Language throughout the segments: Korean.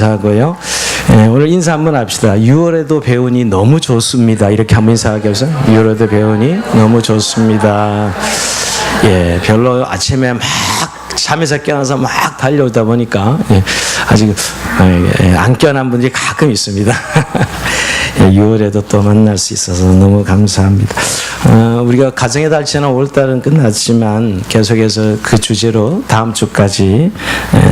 감사하고요. 오늘 인사 한번 합시다. 6월에도 배우니 너무 좋습니다. 이렇게 한번 인사하게 해서 6월에도 배우니 너무 좋습니다. 예, 별로 아침에 막 잠에서 깨어나서 막 달려오다 보니까 아직 안 깨어난 분들이 가끔 있습니다. 6월에도 또 만날 수 있어서 너무 감사합니다. 우리가 가정의 달 지난 5월달은 끝났지만 계속해서 그 주제로 다음 주까지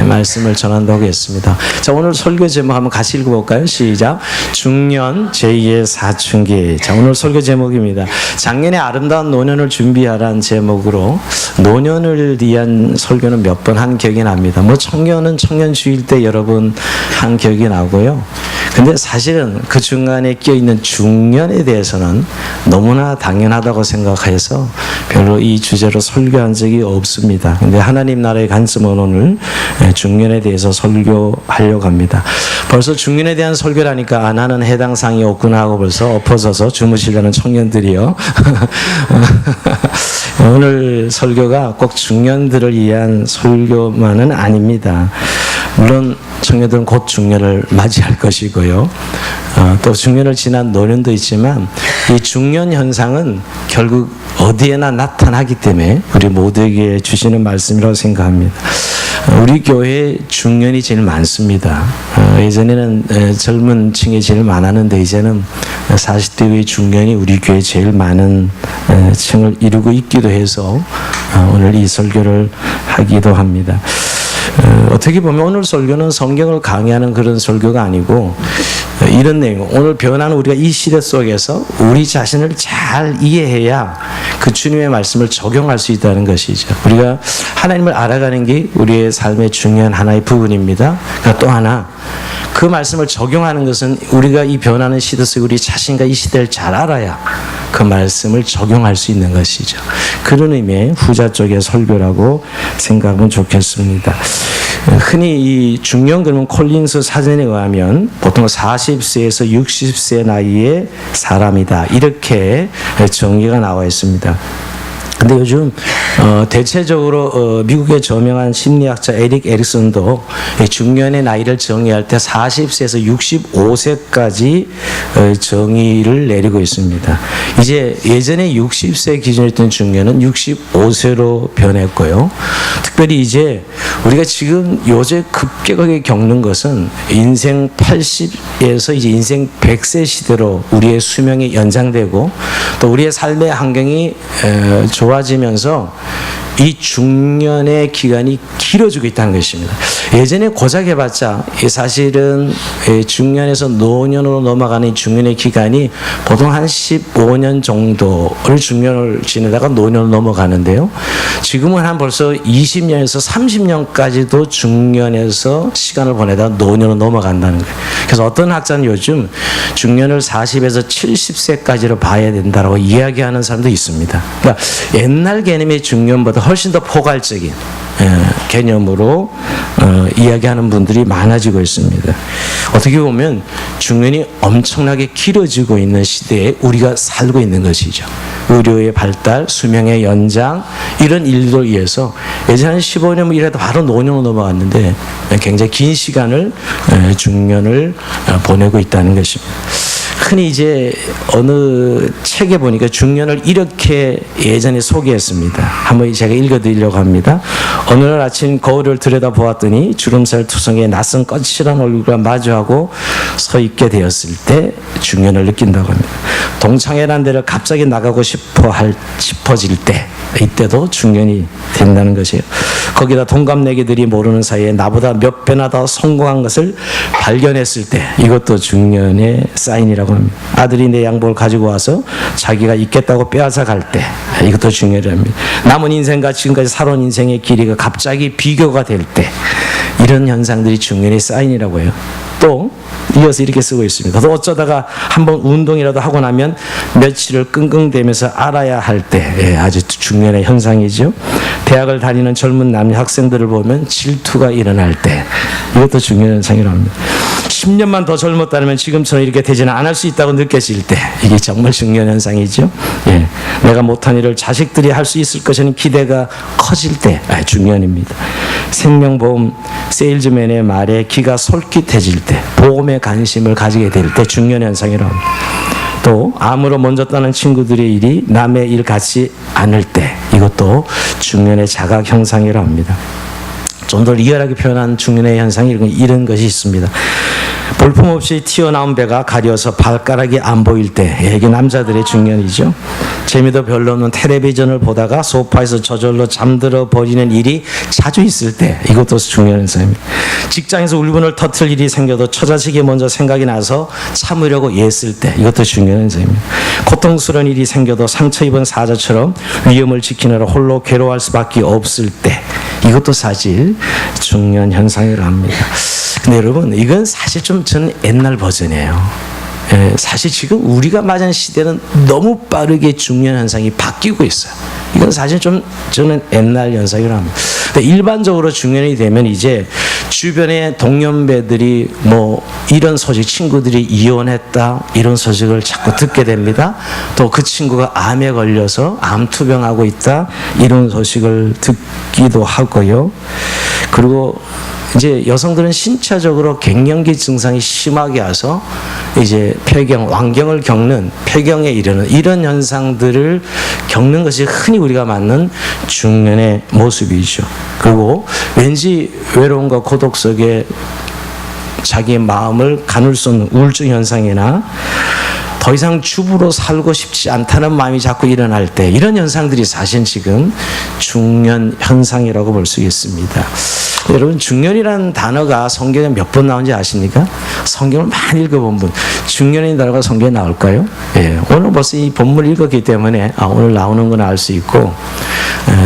말씀을 전한다고 했습니다. 자, 오늘 설교 제목 한번 같이 읽어볼까요? 시작. 중년 제2의 사춘기. 자, 오늘 설교 제목입니다. 작년에 아름다운 노년을 준비하라는 제목으로 노년을 위한 설교는 몇 번 한 기억이 납니다. 뭐 청년은 청년 주일 때 여러 번 한 기억이 나고요. 근데 사실은 그 중간에 끼어있는 중년에 대해서는 너무나 당연하다고 생각해서 별로 이 주제로 설교한 적이 없습니다. 근데 하나님 나라의 관점은 오늘 중년에 대해서 설교하려고 합니다. 벌써 중년에 대한 설교라니까 나는 해당 사항이 없구나 하고 벌써 엎어져서 주무시려는 청년들이요. 오늘 설교가 꼭 중년들을 위한 설교만은 아닙니다. 물론 청년들은 곧 중년을 맞이할 것이고요. 또 중년을 지난 노년도 있지만 이 중년 현상은 결국 어디에나 나타나기 때문에 우리 모두에게 주시는 말씀이라고 생각합니다. 우리 교회에 중년이 제일 많습니다. 예전에는 젊은 층이 제일 많았는데 이제는 40대 이후의 중년이 우리 교회에 제일 많은 층을 이루고 있기도 해서 오늘 이 설교를 하기도 합니다. 어떻게 보면 오늘 설교는 성경을 강의하는 그런 설교가 아니고 이런 내용, 오늘 변하는 우리가 이 시대 속에서 우리 자신을 잘 이해해야 그 주님의 말씀을 적용할 수 있다는 것이죠. 우리가 하나님을 알아가는 게 우리의 삶의 중요한 하나의 부분입니다. 그러니까 또 하나, 그 말씀을 적용하는 것은 우리가 이 변하는 시대 속에 우리 자신과 이 시대를 잘 알아야 그 말씀을 적용할 수 있는 것이죠. 그런 의미의 후자 쪽의 설교라고 생각하면 좋겠습니다. 흔히 이 중년 그러면 콜린스 사전에 의하면 보통 40세에서 60세 나이의 사람이다. 이렇게 정의가 나와 있습니다. 근데 요즘 대체적으로 미국의 저명한 심리학자 에릭 에릭슨도 중년의 나이를 정의할 때 40세에서 65세까지 정의를 내리고 있습니다. 이제 예전에 60세 기준이었던 중년은 65세로 변했고요. 특별히 이제 우리가 지금 요새 급격하게 겪는 것은 인생 80에서 이제 인생 100세 시대로 우리의 수명이 연장되고 또 우리의 삶의 환경이 좋아지면서 이 중년의 기간이 길어지고 있다는 것입니다. 예전에 고작 해봤자 사실은 중년에서 노년으로 넘어가는 이 중년의 기간이 보통 한 15년 정도를 중년을 지내다가 노년으로 넘어가는데요. 지금은 한 벌써 20년에서 30년까지도 중년에서 시간을 보내다가 노년으로 넘어간다는 거예요. 그래서 어떤 학자는 요즘 중년을 40에서 70세까지로 봐야 된다고 이야기하는 사람도 있습니다. 그러니까 옛날 개념의 중년보다 훨씬 더 포괄적인 개념으로 이야기하는 분들이 많아지고 있습니다. 어떻게 보면 중년이 엄청나게 길어지고 있는 시대에 우리가 살고 있는 것이죠. 의료의 발달, 수명의 연장 이런 일들을 위해서 예전에 15년 일해도 바로 노년으로 넘어갔는데 굉장히 긴 시간을 중년을 보내고 있다는 것입니다. 흔히 이제 어느 책에 보니까 중년을 이렇게 예전에 소개했습니다. 한번 제가 읽어드리려고 합니다. 어느 날 아침 거울을 들여다보았더니 주름살 투성의 낯선 거칠한 얼굴과 마주하고 서 있게 되었을 때 중년을 느낀다고 합니다. 동창회라는 데를 갑자기 나가고 싶어질 때 이때도 중년이 된다는 것이에요. 거기다 동갑내기들이 모르는 사이에 나보다 몇 배나 더 성공한 것을 발견했을 때 이것도 중년의 사인이라고 합니다. 아들이 내 양복을 가지고 와서 자기가 있겠다고 빼앗아 갈 때 이것도 중요합니다. 남은 인생과 지금까지 살아온 인생의 길이가 갑자기 비교가 될 때 이런 현상들이 중년의 사인이라고 해요. 또 이어서 이렇게 쓰고 있습니다. 또 어쩌다가 한번 운동이라도 하고 나면 며칠을 끙끙대면서 알아야 할 때 아주 중년의 현상이죠. 대학을 다니는 젊은 남녀 학생들을 보면 질투가 일어날 때 이것도 중년 현상이라고 합니다. 10년만 더 젊었다면 지금처럼 이렇게 되지는 않을 수 있다고 느껴질 때 이게 정말 중요한 현상이죠. 예, 내가 못한 일을 자식들이 할 수 있을 것이라는 기대가 커질 때 중년입니다. 생명보험 세일즈맨의 말에 귀가 솔깃해질 때, 보험에 관심을 가지게 될 때 중년 현상이라고 합니다. 또 암으로 먼저 떠난 친구들의 일이 남의 일 같지 않을 때, 이것도 중년의 자각 현상이라고 합니다. 좀 더 리얼하게 표현한 중년의 현상이 이런 것이 있습니다. 볼품없이 튀어나온 배가 가려서 발가락이 안 보일 때, 이게 남자들의 중년이죠. 재미도 별로 없는 텔레비전을 보다가 소파에서 저절로 잠들어 버리는 일이 자주 있을 때, 이것도 중년 현상입니다. 직장에서 울분을 터뜨릴 일이 생겨도 처자식이 먼저 생각이 나서 참으려고 애쓸 때, 이것도 중년 현상입니다. 고통스러운 일이 생겨도 상처 입은 사자처럼 위험을 지키느라 홀로 괴로워할 수밖에 없을 때, 이것도 사실 중년 현상이라고 합니다. 근데 여러분, 이건 사실 좀 저는 옛날 버전이에요. 사실 지금 우리가 맞은 시대는 너무 빠르게 중년 현상이 바뀌고 있어요. 이건 사실 좀 저는 옛날 현상이라고 합니다. 근데 일반적으로 중년이 되면 이제 주변의 동년배들이 뭐 이런 소식, 친구들이 이혼했다 이런 소식을 자꾸 듣게 됩니다. 또 그 친구가 암에 걸려서 암투병하고 있다 이런 소식을 듣기도 하고요. 그리고 이제 여성들은 신체적으로 갱년기 증상이 심하게 와서 이제 폐경, 완경을 겪는, 폐경에 이르는 이런 현상들을 겪는 것이 흔히 우리가 맞는 중년의 모습이죠. 그리고 왠지 외로움과 고독 속에 자기의 마음을 가눌 수 없는 우울증 현상이나 더 이상 주부로 살고 싶지 않다는 마음이 자꾸 일어날 때, 이런 현상들이 사실 지금 중년 현상이라고 볼 수 있습니다. 여러분, 중년이라는 단어가 성경에 몇 번 나온지 아십니까? 성경을 많이 읽어본 분, 중년이라는 단어가 성경에 나올까요? 예, 오늘 벌써 이 본문을 읽었기 때문에 오늘 나오는 건 알 수 있고,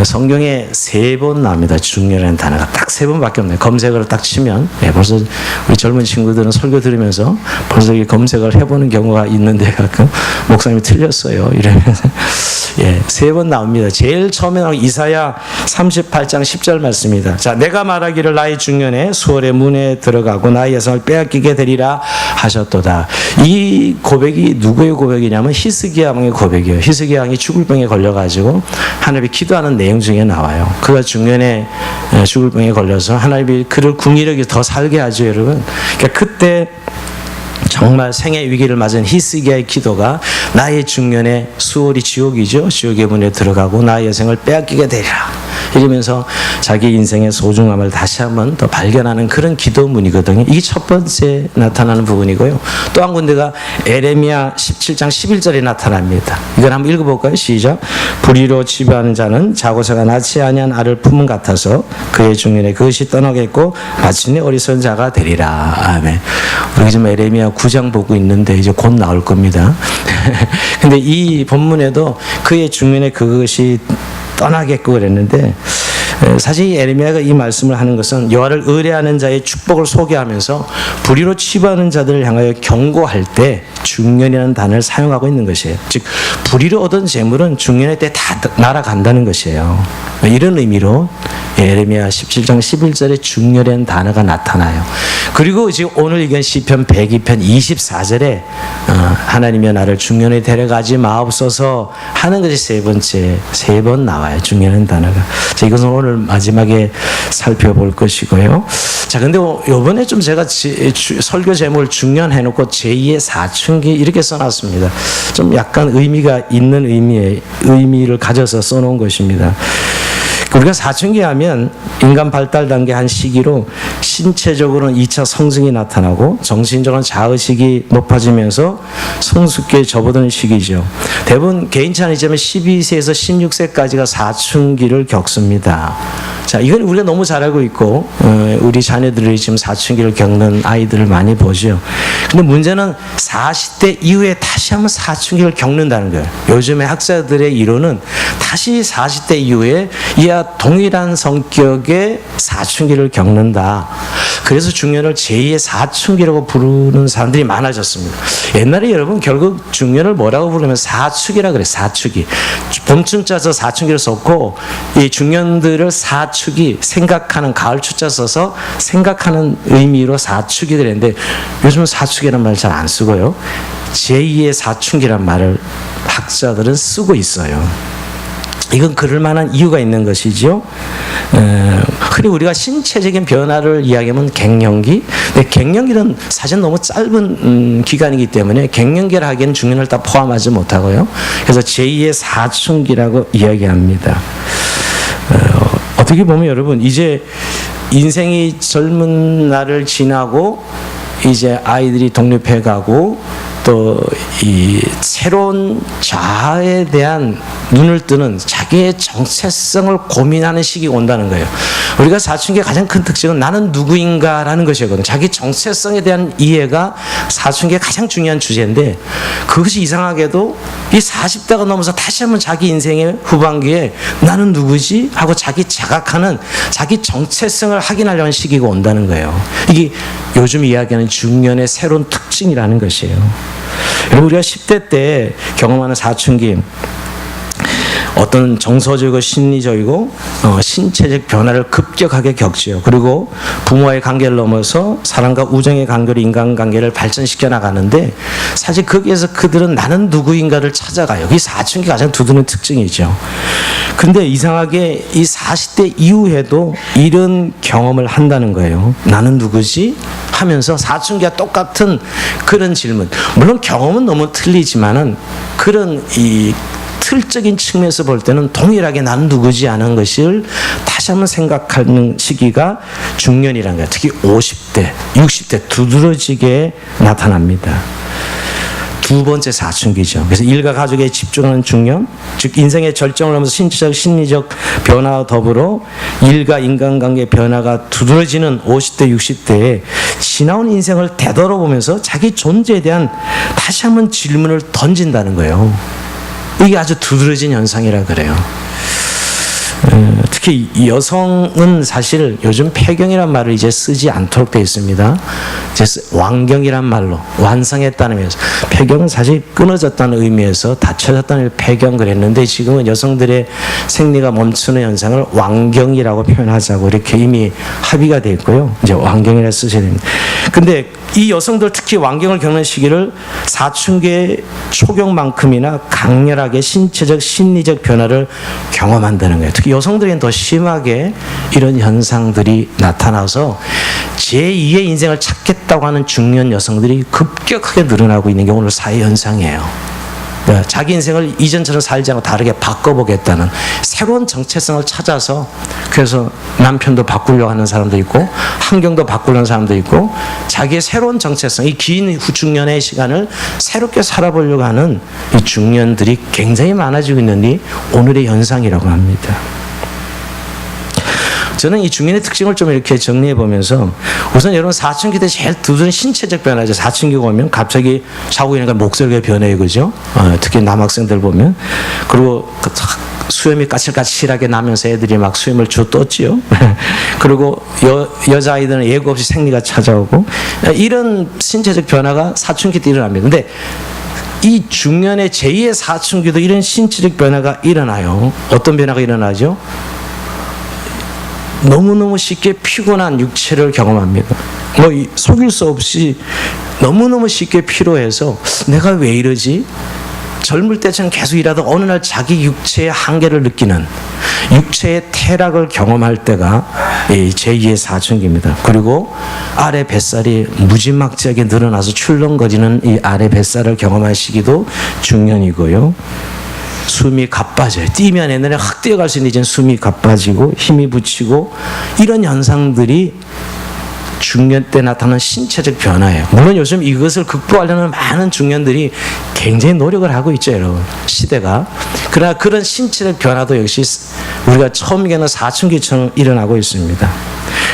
성경에 3번 나옵니다. 중년이라는 단어가 딱 3번밖에 없네요. 검색어를 딱 치면 벌써 우리 젊은 친구들은 설교 들으면서 벌써 검색을 해보는 경우가 있는데, 가끔 목사님이 틀렸어요 이러면서 3번 나옵니다. 제일 처음에 나온 이사야 38장 10절 말씀입니다. 자, 내가 말하기를 나의 중년에 수월의 문에 들어가고 나의 여성을 빼앗기게 되리라 하셨도다. 이 고백이 누구의 고백이냐면 히스기야 왕의 고백이에요. 히스기야 왕이 죽을 병에 걸려가지고 하나님이 기도하는 내용 중에 나와요. 그가 중년에 죽을 병에 걸려서 하나님이 그를 궁일하게 더 살게 하죠, 여러분. 그러니까 그때 정말 생의 위기를 맞은 히스기야의 기도가 나의 중년에 수월이 지옥이죠. 지옥의 문에 들어가고 나의 여생을 빼앗기게 되리라. 이러면서 자기 인생의 소중함을 다시 한번 더 발견하는 그런 기도문이거든요. 이게 첫 번째 나타나는 부분이고요. 또 한 군데가 에레미야 17장 11절에 나타납니다. 이걸 한번 읽어볼까요? 시작. 불의로 지배하는 자는 자고서가 낳지 아니한 알을 품은 같아서 그의 중년에 그것이 떠나겠고 마침내 어리석은 자가 되리라. 아멘. 우리 지금 에레미야 9장 보고 있는데 이제 곧 나올 겁니다. 근데 이 본문에도 그의 중년에 그것이 떠나겠고 그랬는데, 사실 에레미야가 이 말씀을 하는 것은 여호와를 의뢰하는 자의 축복을 소개하면서 불의로 치부하는 자들을 향하여 경고할 때 중년이라는 단어를 사용하고 있는 것이에요. 즉 불의로 얻은 재물은 중년의 때 다 날아간다는 것이에요. 이런 의미로 에레미야 17장 11절에 중년이라는 단어가 나타나요. 그리고 지금 오늘 읽은 시편 102편 24절에 하나님이여 나를 중년에 데려가지 마옵소서 하는 것이 세 번 나와요. 중년이라는 단어가. 자, 이것은 오늘 마지막에 살펴볼 것이고요. 자, 근데 요번에 좀 제가 설교 제목을 중년 해놓고 제2의 사춘기 이렇게 써놨습니다. 좀 약간 의미가 있는 의미를 가져서 써놓은 것입니다. 우리가 사춘기 하면 인간 발달 단계 한 시기로 신체적으로는 2차 성승이 나타나고 정신적으로는 자의식이 높아지면서 성숙기에 접어드는 시기죠. 대부분 개인치 않지만 12세에서 16세까지가 사춘기를 겪습니다. 자, 이건 우리가 너무 잘 알고 있고 우리 자녀들이 지금 사춘기를 겪는 아이들을 많이 보죠. 근데 문제는 40대 이후에 다시 한번 사춘기를 겪는다는 거예요. 요즘에 학자들의 이론은 다시 40대 이후에 이 사춘기와 동일한 성격의 사춘기를 겪는다. 그래서 중년을 제2의 사춘기라고 부르는 사람들이 많아졌습니다. 옛날에 여러분 결국 중년을 뭐라고 부르면 사축이라 그래. 사축이. 봄춘자 써 사춘기를 썼고 이 중년들을 사축이 생각하는 가을추자 써서 생각하는 의미로 사축이 되는데 요즘은 사축이라는 말을 잘 안 쓰고요. 제2의 사춘기란 말을 학자들은 쓰고 있어요. 이건 그럴 만한 이유가 있는 것이죠. 흔히 우리가 신체적인 변화를 이야기하면 갱년기. 근데 갱년기는 사실 너무 짧은 기간이기 때문에 갱년기를 하기에는 중년을 다 포함하지 못하고요. 그래서 제2의 사춘기라고 이야기합니다. 어떻게 보면 여러분 이제 인생이 젊은 날을 지나고 이제 아이들이 독립해 가고 또 이 새로운 자아에 대한 눈을 뜨는 자기의 정체성을 고민하는 시기가 온다는 거예요. 우리가 사춘기의 가장 큰 특징은 나는 누구인가라는 것이거든요. 자기 정체성에 대한 이해가 사춘기의 가장 중요한 주제인데 그것이 이상하게도 이 40대가 넘어서 다시 한번 자기 인생의 후반기에 나는 누구지? 하고 자기 자각하는 자기 정체성을 확인하려는 시기가 온다는 거예요. 이게 요즘 이야기하는 중년의 새로운 특징이라는 것이에요. 여러분 우리가 10대 때 경험하는 사춘기 어떤 정서적이고 심리적이고 신체적 변화를 급격하게 겪지요. 그리고 부모와의 관계를 넘어서 사랑과 우정의 관계로 인간관계를 발전시켜 나가는데 사실 거기에서 그들은 나는 누구인가를 찾아가요. 이 사춘기가 가장 두드러진 특징이죠. 근데 이상하게 이 40대 이후에도 이런 경험을 한다는 거예요. 나는 누구지? 하면서 사춘기와 똑같은 그런 질문. 물론 경험은 너무 틀리지만은 그런 이 틀적인 측면에서 볼 때는 동일하게 나는 누구지 하는 것을 다시 한번 생각하는 시기가 중년이라는 거예요. 특히 50대, 60대 두드러지게 나타납니다. 두 번째 사춘기죠. 그래서 일과 가족에 집중하는 중년, 즉 인생의 절정을 넘어서 신체적, 심리적 변화와 더불어 일과 인간관계의 변화가 두드러지는 50대, 60대에 지나온 인생을 되돌아보면서 자기 존재에 대한 다시 한번 질문을 던진다는 거예요. 이게 아주 두드러진 현상이라 그래요. 특히 여성은 사실 요즘 폐경이란 말을 이제 쓰지 않도록 되어 있습니다. 이제 완경이란 말로 완성했다는 의미에서 폐경은 사실 끊어졌다는 의미에서 닫혀졌다는 폐경 그랬는데 지금은 여성들의 생리가 멈추는 현상을 완경이라고 표현하자고 이렇게 이미 합의가 되어 있고요. 이제 완경이라 쓰셔야 됩니다. 근데 이 여성들 특히 완경을 겪는 시기를 사춘기의 초경만큼이나 강렬하게 신체적 심리적 변화를 경험한다는 거예요. 특히 여성들에겐 더 심하게 이런 현상들이 나타나서 제2의 인생을 찾겠다고 하는 중년 여성들이 급격하게 늘어나고 있는 게 오늘 사회 현상이에요. 자기 인생을 이전처럼 살지 않고 다르게 바꿔보겠다는 새로운 정체성을 찾아서 그래서 남편도 바꾸려고 하는 사람도 있고 환경도 바꾸려는 사람도 있고 자기의 새로운 정체성, 이 긴 중년의 시간을 새롭게 살아보려고 하는 이 중년들이 굉장히 많아지고 있는 게 오늘의 현상이라고 합니다. 저는 이 중년의 특징을 좀 이렇게 정리해 보면서 우선 여러분 사춘기 때 제일 두드러진 신체적 변화죠. 사춘기가 오면 갑자기 자고 있는 목소리가 변해요. 그죠? 특히 남학생들 보면. 그리고 수염이 까칠까칠하게 나면서 애들이 막 수염을 주 떴지요. 그리고 여자아이들은 예고 없이 생리가 찾아오고 이런 신체적 변화가 사춘기 때 일어납니다. 근데 이 중년의 제2의 사춘기도 이런 신체적 변화가 일어나요. 어떤 변화가 일어나죠? 너무너무 쉽게 피곤한 육체를 경험합니다. 속일 수 없이 너무너무 쉽게 피로해서 내가 왜 이러지? 젊을 때처럼 계속 일하다 어느 날 자기 육체의 한계를 느끼는 육체의 퇴락을 경험할 때가 제2의 사춘기입니다. 그리고 아래 뱃살이 무지막지하게 늘어나서 출렁거리는 이 아래 뱃살을 경험할 시기도 중년이고요. 숨이 가빠져요. 뛰면 옛날에 확 뛰어갈 수 있는데 이제는 숨이 가빠지고 힘이 붙이고 이런 현상들이 중년 때 나타나는 신체적 변화예요. 물론 요즘 이것을 극복하려는 많은 중년들이 굉장히 노력을 하고 있죠, 여러분. 시대가. 그러나 그런 신체적 변화도 역시 우리가 처음 겪는 사춘기처럼 일어나고 있습니다.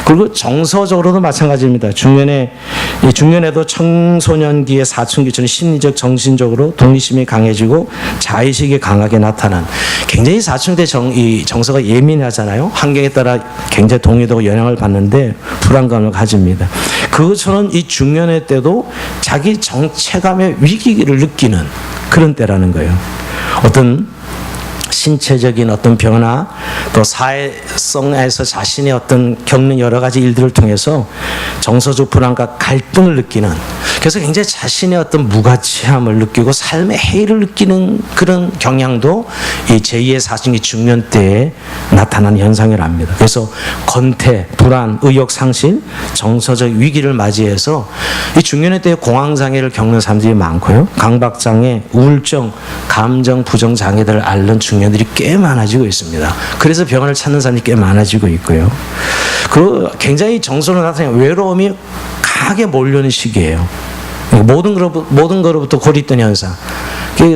그리고 정서적으로도 마찬가지입니다. 중년에도 청소년기의 사춘기처럼 심리적, 정신적으로 독립심이 강해지고 자의식이 강하게 나타난, 굉장히 사춘기 때 이 정서가 예민하잖아요. 환경에 따라 굉장히 동요되고 영향을 받는데 불안감을 가집니다. 그것처럼 이 중년의 때도 자기 정체감의 위기를 느끼는 그런 때라는 거예요. 어떤 신체적인 어떤 변화, 또 사회성에서 자신의 어떤 겪는 여러 가지 일들을 통해서 정서적 불안과 갈등을 느끼는, 그래서 굉장히 자신의 어떤 무가치함을 느끼고 삶의 해이를 느끼는 그런 경향도 이 제2의 사춘기 중년 때에 나타나는 현상이랍니다. 그래서 권태, 불안, 의욕 상실, 정서적 위기를 맞이해서 이 중년의 때에 공황장애를 겪는 사람들이 많고요. 강박장애, 우울증, 감정 부정 장애들을 앓는 중년들이 꽤 많아지고 있습니다. 그래서 병원을 찾는 사람이 꽤 많아지고 있고요. 그 굉장히 정서로 나타나는 외로움이 강하게 몰려오는 시기예요. 모든 거로부터 고립된 현상.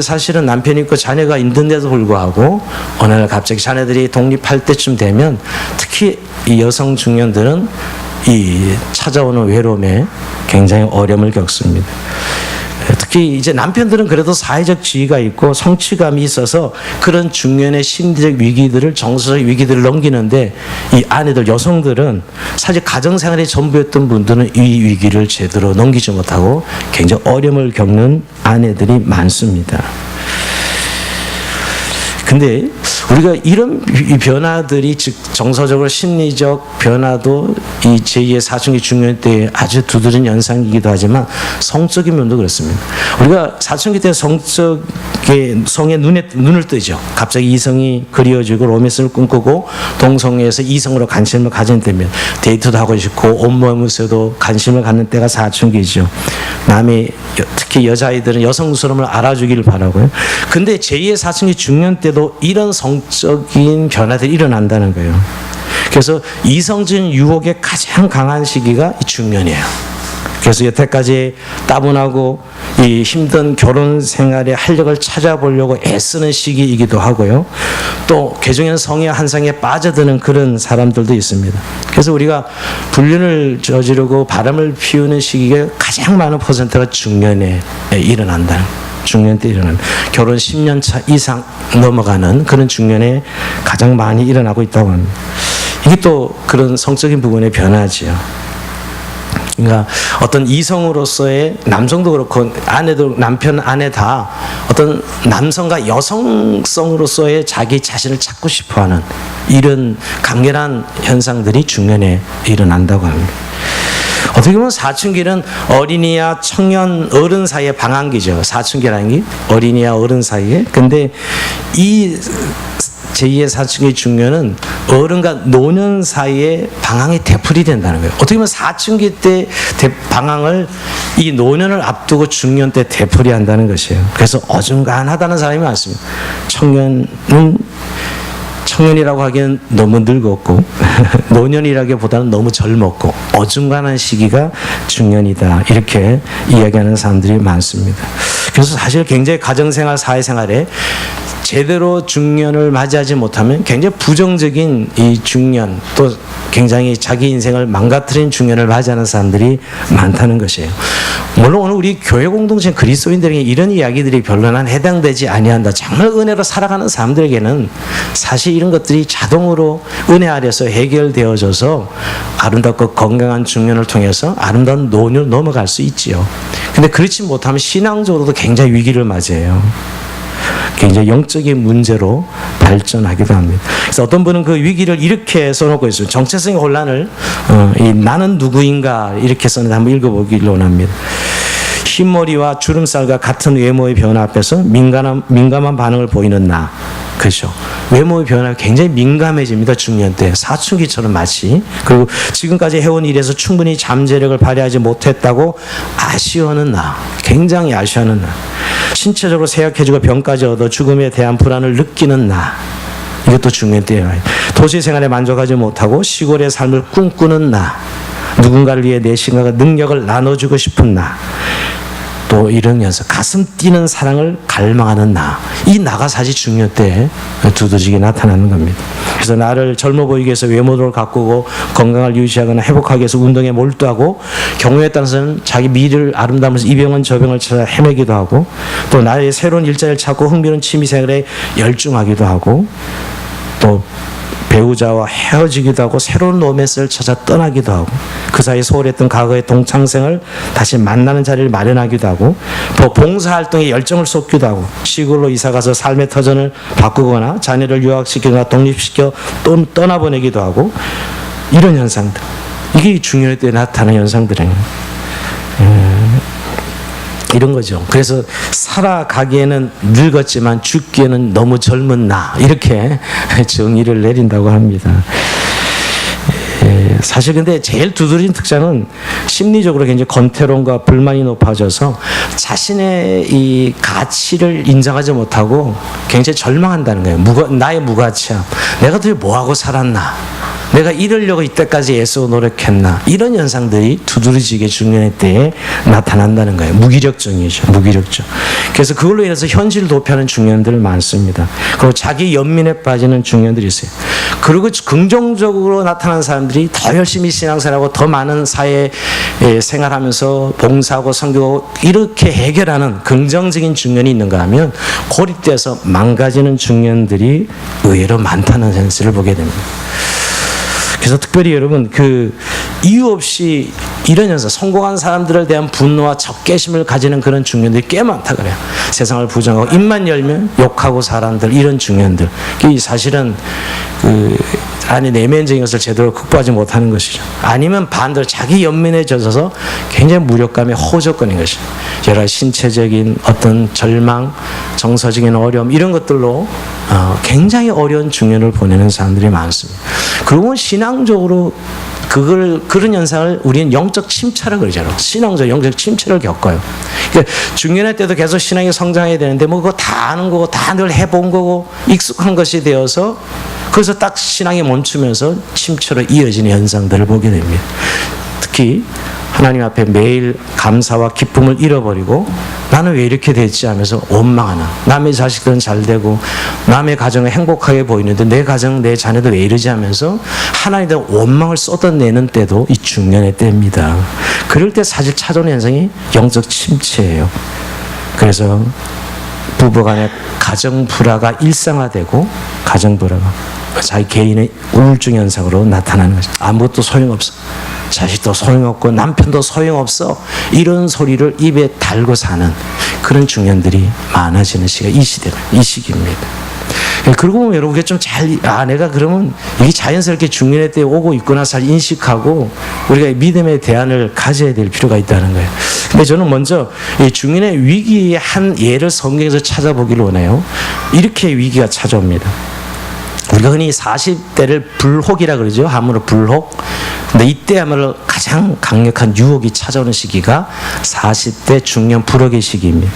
사실은 남편이 있고 자녀가 있는데도 불구하고 어느 날 갑자기 자녀들이 독립할 때쯤 되면 특히 이 여성 중년들은 이 찾아오는 외로움에 굉장히 어려움을 겪습니다. 특히 이제 남편들은 그래도 사회적 지위가 있고 성취감이 있어서 그런 중년의 심리적 위기들을, 정서적 위기들을 넘기는데, 이 아내들, 여성들은 사실 가정생활의 전부였던 분들은 이 위기를 제대로 넘기지 못하고 굉장히 어려움을 겪는 아내들이 많습니다. 근데 우리가 이런 변화들이, 즉 정서적으로 심리적 변화도 이 제2의 사춘기 중년 때 아주 두드러진 현상이기도 하지만 성적인 면도 그렇습니다. 우리가 사춘기 때 성에 눈을 뜨죠. 갑자기 이성이 그리워지고 로맨스를 꿈꾸고 동성애에서 이성으로 관심을 가진 때면 데이트도 하고 싶고 온몸에서도 관심을 갖는 때가 사춘기죠. 남이, 특히 여자아이들은 여성스러움을 알아주기를 바라고요. 근데 제2의 사춘기 중년 때도 이런 성적인 변화들이 일어난다는 거예요. 그래서 이성적인 유혹에 가장 강한 시기가 이 중년이에요. 그래서 여태까지 따분하고 이 힘든 결혼 생활의 활력을 찾아보려고 애쓰는 시기이기도 하고요. 또 개중에는 성의 한상에 빠져드는 그런 사람들도 있습니다. 그래서 우리가 불륜을 저지르고 바람을 피우는 시기가 가장 많은 퍼센트가 중년에 일어난다. 중년 때 일어나는, 결혼 10년 차 이상 넘어가는 그런 중년에 가장 많이 일어나고 있다고 합니다. 이게 또 그런 성적인 부분의 변화지요. 그러니까 어떤 이성으로서의, 남성도 그렇고 아내도, 남편, 아내 다 어떤 남성과 여성성으로서의 자기 자신을 찾고 싶어하는 이런 강렬한 현상들이 중년에 일어난다고 합니다. 어떻게 보면 사춘기는 어린이와 청년, 어른 사이의 방황기죠. 사춘기라는 게 어린이와 어른 사이에. 근데 이 제2의 사춘기 중년은 어른과 노년 사이에 방황이 되풀이 된다는 거예요. 어떻게 보면 사춘기 때 방황을 이 노년을 앞두고 중년 때 되풀이 한다는 것이에요. 그래서 어중간하다는 사람이 많습니다. 청년이라고 하기엔 너무 늙었고 노년이라기보다는 너무 젊었고 어중간한 시기가 중년이다, 이렇게 이야기하는 사람들이 많습니다. 그래서 사실 굉장히 가정생활, 사회생활에 제대로 중년을 맞이하지 못하면 굉장히 부정적인 이 중년, 또 굉장히 자기 인생을 망가뜨린 중년을 맞이하는 사람들이 많다는 것이에요. 물론 오늘 우리 교회 공동체 그리스도인들에게 이런 이야기들이 별로는 해당되지 아니한다. 정말 은혜로 살아가는 사람들에게는 사실 이런 것들이 자동으로 은혜 아래서 해결되어져서 아름답고 건강한 중년을 통해서 아름다운 노년을 넘어갈 수 있지요. 근데 그렇지 못하면 신앙적으로도 굉장히 위기를 맞이해요. 굉장히 영적인 문제로 발전하기도 합니다. 그래서 어떤 분은 그 위기를 이렇게 써놓고 있어요. 정체성의 혼란을 나는 누구인가 이렇게 써놓는데 한번 읽어보기를 원합니다. 흰머리와 주름살과 같은 외모의 변화 앞에서 민감한 반응을 보이는 나. 그렇죠. 외모의 변화가 굉장히 민감해집니다. 중년 때. 사춘기처럼 마치. 그리고 지금까지 해온 일에서 충분히 잠재력을 발휘하지 못했다고 아쉬워하는 나. 굉장히 아쉬워하는 나. 신체적으로 쇠약해지고 병까지 얻어 죽음에 대한 불안을 느끼는 나. 이것도 중년 때예요. 도시 생활에 만족하지 못하고 시골의 삶을 꿈꾸는 나. 누군가를 위해 내 시간과 능력을 나눠주고 싶은 나. 또 이런 연습, 가슴 뛰는 사랑을 갈망하는 나, 이 나가 사실 중요 때 두드러지게 나타나는 겁니다. 그래서 나를 젊어 보이기 위해서 외모를 가꾸고 건강을 유지하거나 회복하기 위해서 운동에 몰두하고, 경우에 따라서는 자기 미를 아름다우면서 이 병은 저 병을 찾아 헤매기도 하고, 또 나의 새로운 일자리를 찾고 흥미로운 취미생활에 열중하기도 하고, 또 배우자와 헤어지기도 하고 새로운 로맨스를 찾아 떠나기도 하고, 그 사이에 소홀했던 과거의 동창생을 다시 만나는 자리를 마련하기도 하고, 또 봉사활동에 열정을 쏟기도 하고, 시골로 이사가서 삶의 터전을 바꾸거나 자녀를 유학시키거나 독립시켜 또 떠나보내기도 하고, 이런 현상들, 이게 중요할 때 나타나는 현상들이에요. 이런 거죠. 그래서 살아가기에는 늙었지만 죽기에는 너무 젊은 나, 이렇게 정의를 내린다고 합니다. 사실 근데 제일 두드러진 특징은 심리적으로 굉장히 권태로움과 불만이 높아져서 자신의 이 가치를 인정하지 못하고 굉장히 절망한다는 거예요. 나의 무가치함, 내가 도대체 뭐하고 살았나, 내가 이러려고 이때까지 애쓰고 노력했나, 이런 현상들이 두드러지게 중년의 때에 나타난다는 거예요. 무기력증이죠. 무기력증. 그래서 그걸로 인해서 현실을 도피하는 중년들 많습니다. 그리고 자기 연민에 빠지는 중년들이 있어요. 그리고 긍정적으로 나타나는 사람들이 더 열심히 신앙생활하고 더 많은 사회 생활하면서 봉사하고 선교하고 이렇게 해결하는 긍정적인 중년이 있는가 하면, 고립돼서 망가지는 중년들이 의외로 많다는 현실을 보게 됩니다. 그래서 특별히 여러분, 이유 없이 이런 현상, 성공한 사람들에 대한 분노와 적개심을 가지는 그런 중년들이 꽤 많다 그래요. 세상을 부정하고 입만 열면 욕하고 사람들, 이런 중년들, 사실은 안에 내면적인 것을 제대로 극복하지 못하는 것이죠. 아니면 반대로 자기 연민에 젖어서 굉장히 무력감에 호적거리는 것이죠. 여러 신체적인 어떤 절망, 정서적인 어려움, 이런 것들로 굉장히 어려운 중년을 보내는 사람들이 많습니다. 그리고 신앙적으로 그런 현상을 우리는 영적 침체라고 그러잖아요. 신앙적 영적 침체를 겪어요. 그러니까 중년의 때도 계속 신앙이 성장해야 되는데, 그거 다 아는 거고 다 늘 해본 거고 익숙한 것이 되어서, 그래서 딱 신앙이 멈추면서 침체로 이어지는 현상들을 보게 됩니다. 특히 하나님 앞에 매일 감사와 기쁨을 잃어버리고, 나는 왜 이렇게 됐지 하면서 원망하나, 남의 자식들은 잘 되고 남의 가정은 행복하게 보이는데 내 가정, 내 자녀도 왜 이러지 하면서 하나님에 대한 원망을 쏟아내는 때도 이 중년의 때입니다. 그럴 때 사실 찾아오는 현상이 영적 침체예요. 그래서 부부간의 가정 불화가 일상화되고, 가정 불화가 자기 개인의 우울증 현상으로 나타나는 거죠. 아무것도 소용없어, 자식도 소용없고 남편도 소용없어, 이런 소리를 입에 달고 사는 그런 중년들이 많아지는 시기가 이 시기입니다. 그리고 보면 여러분, 좀 내가 그러면 이게 자연스럽게 중년의 때에 오고 있구나 잘 인식하고 우리가 믿음의 대안을 가져야 될 필요가 있다는 거예요. 근데 저는 먼저 이 중년의 위기의 한 예를 성경에서 찾아보기를 원해요. 이렇게 위기가 찾아옵니다. 우리가 흔히 40대를 불혹이라 그러죠. 한문으로 불혹. 근데 이때야말로 가장 강력한 유혹이 찾아오는 시기가 40대 중년 불혹의 시기입니다.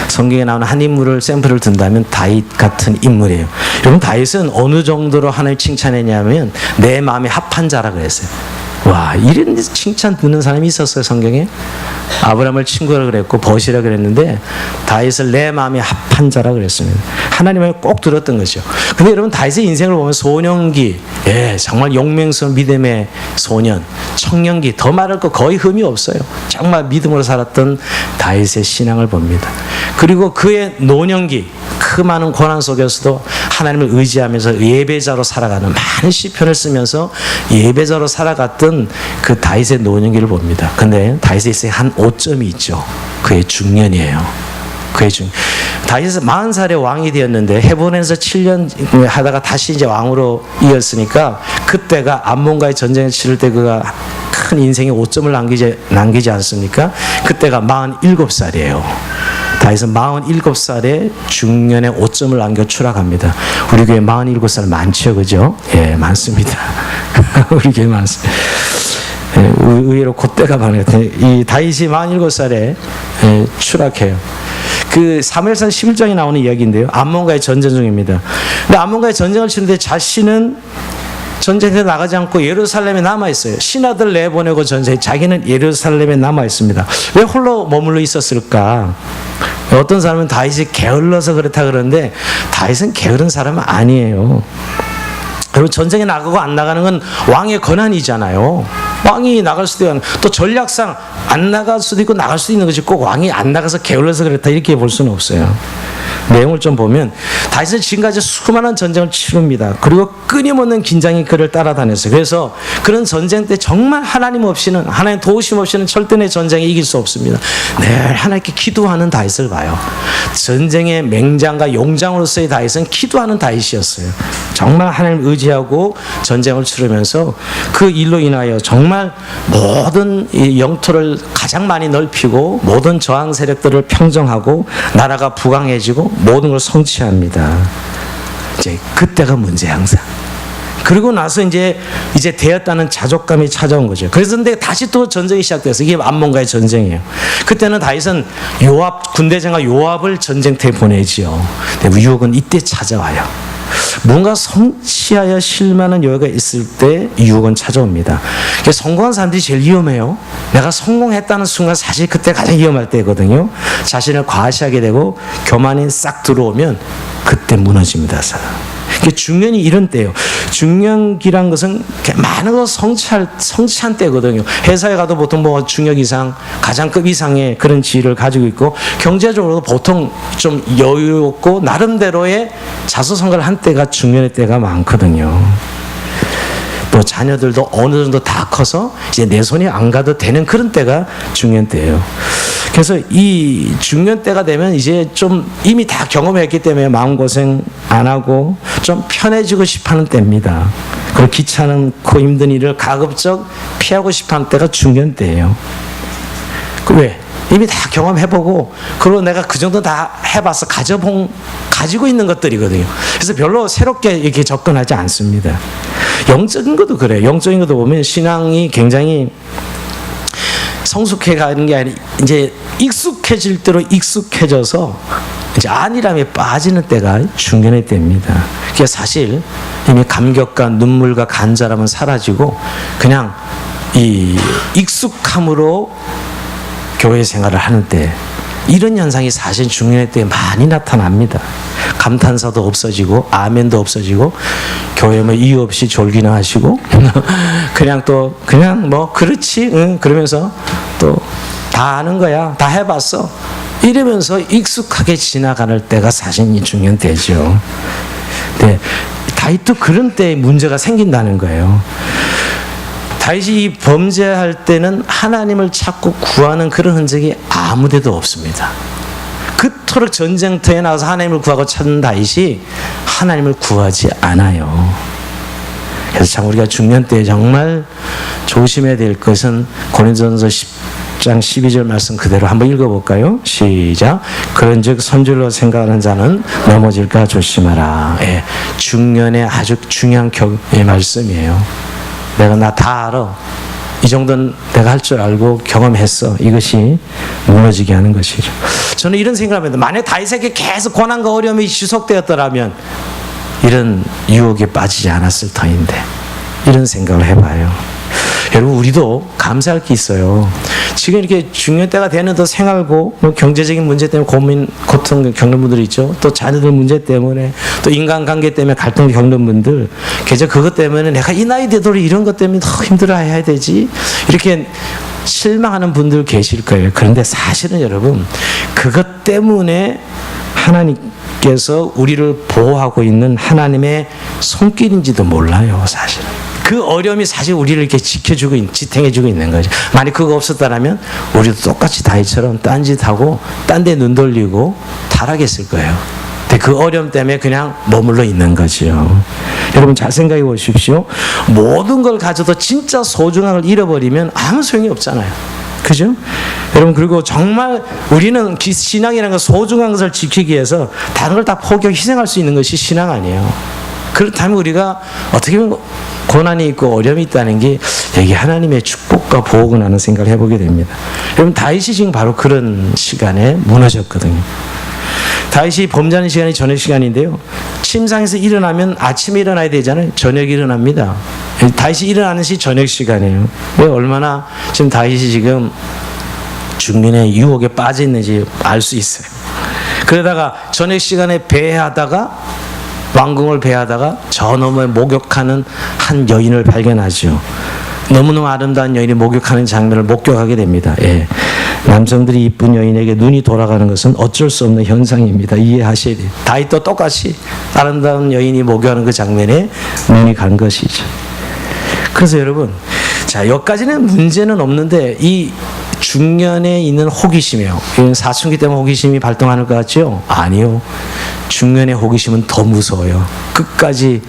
성경에 나오는 한 인물을 샘플을 든다면 다윗 같은 인물이에요. 여러분, 다윗은 어느 정도로 하나님 칭찬했냐면 내 마음에 합한 자라 그랬어요. 와, 이런 칭찬 듣는 사람이 있었어요, 성경에? 아브라함을 친구라 그랬고 벗이라 그랬는데 다윗을 내 마음에 합한 자라 그랬습니다. 하나님을 꼭 들었던 거죠. 근데 여러분, 다윗의 인생을 보면 소년기, 정말 용맹스러운 믿음의 소년, 청년기, 더 말할 거 거의 흠이 없어요. 정말 믿음으로 살았던 다윗의 신앙을 봅니다. 그리고 그의 노년기, 그 많은 고난 속에서도 하나님을 의지하면서 예배자로 살아가는, 많은 시편을 쓰면서 예배자로 살아갔던 그 다윗의 노년기를 봅니다. 근데 다윗의 한 오점이 있죠. 그의 중년이에요. 다윗은 40살에 왕이 되었는데 헤브론에서 7년 하다가 다시 이제 왕으로 이었으니까, 그때가 암몬과의 전쟁을 치를 때 그가 큰 인생의 오점을 남기지 않습니까? 그때가 47살이에요. 다윗은 47살에 중년의 오점을 남겨 추락합니다. 우리 교회 47살 많죠, 그죠? 예, 많습니다. 우리 교회 많습니다. 의외로 그때가 많아요. 이 다윗이 47살에 추락해요. 그 사무엘상 11장에 나오는 이야기인데요. 암몬과의 전쟁 중입니다. 근데 암몬과의 전쟁을 치는데 자신은 전쟁에 나가지 않고 예루살렘에 남아있어요. 신하들 내보내고 전쟁, 자기는 예루살렘에 남아있습니다. 왜 홀로 머물러 있었을까? 어떤 사람은 다윗이 게을러서 그렇다 그러는데 다윗은 게으른 사람은 아니에요. 여러분, 전쟁에 나가고 안 나가는 건 왕의 권한이잖아요. 왕이 나갈 수도 있고, 또 전략상 안 나갈 수도 있고 나갈 수도 있는 것이 꼭 왕이 안 나가서 게을러서 그랬다 이렇게 볼 수는 없어요. 내용을 좀 보면 다윗은 지금까지 수많은 전쟁을 치릅니다. 그리고 끊임없는 긴장이 그를 따라다녔어요. 그래서 그런 전쟁 때 정말 하나님 없이는, 하나님 도우심 없이는 절대 내 전쟁에 이길 수 없습니다. 늘 하나님께 기도하는 다윗을 봐요. 전쟁의 맹장과 용장으로서의 다윗은 기도하는 다윗이었어요. 정말 하나님을 의지하고 전쟁을 치르면서 그 일로 인하여 정말 모든 이 영토를 가장 많이 넓히고 모든 저항 세력들을 평정하고 나라가 부강해지고 모든 걸 성취합니다. 이제 그때가 문제야, 항상. 그리고 나서 이제 되었다는 자족감이 찾아온 거죠. 그래서 근데 다시 또 전쟁이 시작돼서 이게 암몬과의 전쟁이에요. 그때는 다윗은 군대장과 요압을 전쟁터에 보내지요. 근데 유혹은 이때 찾아와요. 뭔가 성취하여 실망하는 여유가 있을 때 유혹은 찾아옵니다. 성공한 사람들이 제일 위험해요. 내가 성공했다는 순간 사실 그때 가장 위험할 때거든요. 자신을 과시하게 되고 교만이 싹 들어오면 그때 무너집니다, 사람. 중년이 이런 때예요. 중년기란 것은 많은 걸 성취한 때거든요. 회사에 가도 보통 뭐 중년 이상, 가장급 이상의 그런 지위를 가지고 있고 경제적으로도 보통 좀 여유롭고 나름대로의 자수성가를 한 때가 중년의 때가 많거든요. 또 자녀들도 어느 정도 다 커서 이제 내 손이 안 가도 되는 그런 때가 중년 때예요. 그래서 이 중년 때가 되면 이제 좀 이미 다 경험했기 때문에 마음고생 안 하고 좀 편해지고 싶어하는 때입니다. 그리고 귀찮고 힘든 일을 가급적 피하고 싶어하는 때가 중년 때예요. 왜? 이미 다 경험해보고 그리고 내가 그 정도 다 해봐서 가지고 있는 것들이거든요. 그래서 별로 새롭게 이렇게 접근하지 않습니다. 영적인 것도 그래요. 영적인 것도 보면 신앙이 굉장히 성숙해 가는 게 아니라 이제 익숙해질 대로 익숙해져서 이제 안일함에 빠지는 때가 중년의 때입니다. 그게 사실 이미 감격과 눈물과 간절함은 사라지고 그냥 이 익숙함으로 교회 생활을 하는 때 이런 현상이 사실 중년의 때에 많이 나타납니다. 감탄사도 없어지고 아멘도 없어지고 교회 뭐 이유 없이 졸기나 하시고 그냥 뭐 그렇지 응 그러면서 또 다 아는 거야 다 해봤어 이러면서 익숙하게 지나가는 때가 사실 이 중년 때죠. 네, 다윗도 그런 때에 문제가 생긴다는 거예요. 다윗이 범죄할 때는 하나님을 찾고 구하는 그런 흔적이 아무데도 없습니다. 그토록 전쟁터에 나가서 하나님을 구하고 찾는 다윗이 하나님을 구하지 않아요. 그래서 참 우리가 중년 때 정말 조심해야 될 것은 고린도전서 10장 12절 말씀 그대로 한번 읽어볼까요? 시작. 그런즉 선줄로 생각하는 자는 넘어질까 조심하라. 예, 중년의 아주 중요한 말씀이에요. 내가 나 다 알아. 이 정도는 내가 할 줄 알고 경험했어. 이것이 무너지게 하는 것이죠. 저는 이런 생각을 합니다. 만약 다윗에게 계속 고난과 어려움이 지속되었더라면 이런 유혹에 빠지지 않았을 터인데 이런 생각을 해봐요. 여러분 우리도 감사할 게 있어요. 지금 이렇게 중년 때가 되는 또 생활고 뭐 경제적인 문제 때문에 고민, 고통 겪는 분들이 있죠. 또 자녀들 문제 때문에 또 인간관계 때문에 갈등 겪는 분들 계속 그것 때문에 내가 이 나이 되도록 이런 것 때문에 더 힘들어해야 되지 이렇게 실망하는 분들 계실 거예요. 그런데 사실은 여러분 그것 때문에 하나님께서 우리를 보호하고 있는 하나님의 손길인지도 몰라요. 사실은 그 어려움이 사실 우리를 이렇게 지켜주고 지탱해주고 있는 거죠. 만약 그거 없었다면 우리도 똑같이 다윗처럼 딴짓하고 딴 데 눈 돌리고 타락했을 거예요. 근데 그 어려움 때문에 그냥 머물러 있는 거죠. 여러분 잘 생각해 보십시오. 모든 걸 가져도 진짜 소중한 걸 잃어버리면 아무 소용이 없잖아요. 그죠? 여러분 그리고 정말 우리는 신앙이라는 건 소중한 것을 지키기 위해서 다른 걸 다 포기하고 희생할 수 있는 것이 신앙 아니에요. 그렇다면 우리가 어떻게 보면 고난이 있고 어려움이 있다는 게 여기 하나님의 축복과 보호구나라는 생각을 해보게 됩니다. 여러분 다윗이 지금 바로 그런 시간에 무너졌거든요. 다윗이 범자는 시간이 저녁 시간인데요. 침상에서 일어나면 아침에 일어나야 되잖아요. 저녁에 일어납니다. 다윗이 일어나는 시 저녁 시간이에요. 왜 얼마나 지금 다윗이 지금 중년의 유혹에 빠져 있는지 알 수 있어요. 그러다가 저녁 시간에 배회하다가 왕궁을 배회하다가 저 너머에 목욕하는 한 여인을 발견하죠. 너무너무 아름다운 여인이 목욕하는 장면을 목격하게 됩니다. 예. 남성들이 이쁜 여인에게 눈이 돌아가는 것은 어쩔 수 없는 현상입니다. 이해하셔야 돼요. 다윗도 똑같이 아름다운 여인이 목욕하는 그 장면에 눈이 간 것이죠. 그래서 여러분, 자, 여기까지는 문제는 없는데 이 중년에 있는 호기심이에요. 사춘기 때문에 호기심이 발동하는 것 같죠? 아니요. 중년의 호기심은 더 무서워요. 끝까지